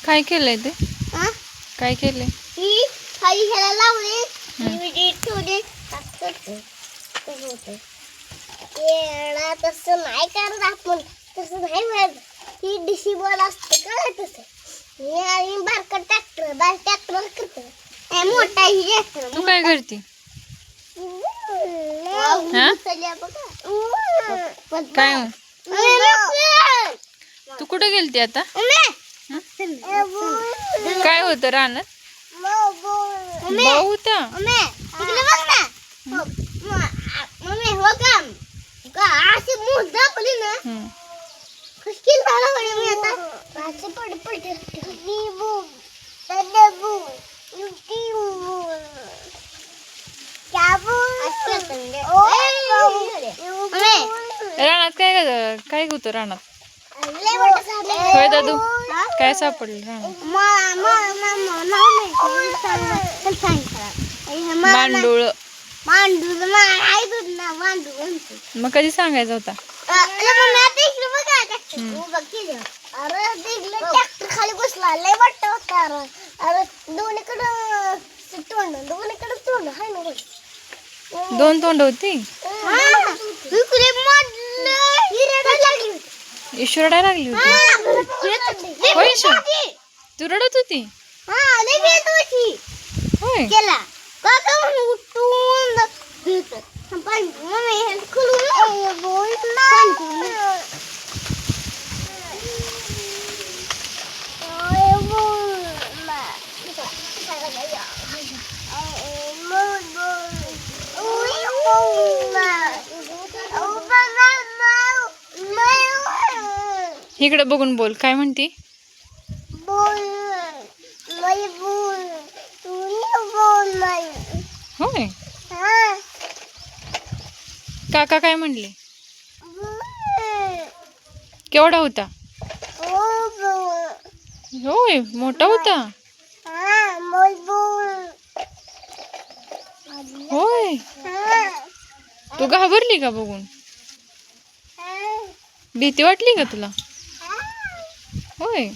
काय केलंय ते? काय केलंय? ही खाली ह्याला लावली मी ठेवली येडा तसं नाही करत आपण तसं नाही मिळत ही डिशी बॉल असते काय तसं हे आणि बारका ट्रॅक्टर करतो मोठा ही ट्रॅक्टर तू काय करते? काय हो? तू कुठे गेलती आता? काय होतं रानात? भाऊ होता? अशी मूठ दाखवली ना खुशकिल झाला म्हणे मी आता असे पडते रानात काय होतं रानात? होय दादू, काय सापडलं रानात? मांडूळ. मग कधी सांगायचा होता? ट्रॅक्टर खाली बसला लय वाटत होता अरे दोन्हीकडं तोंड हाय ना दोन तोंड होती? ईश्वरडा लागली होती? होय ईश्वर, तू रडत होती? होय. इकडे बघून बोल, काय म्हणती? होय. काका काय म्हणले? केवढा होता? होय, मोठा होता. होय. तू घाबरली का बघून? भीती वाटली का तुला? होय.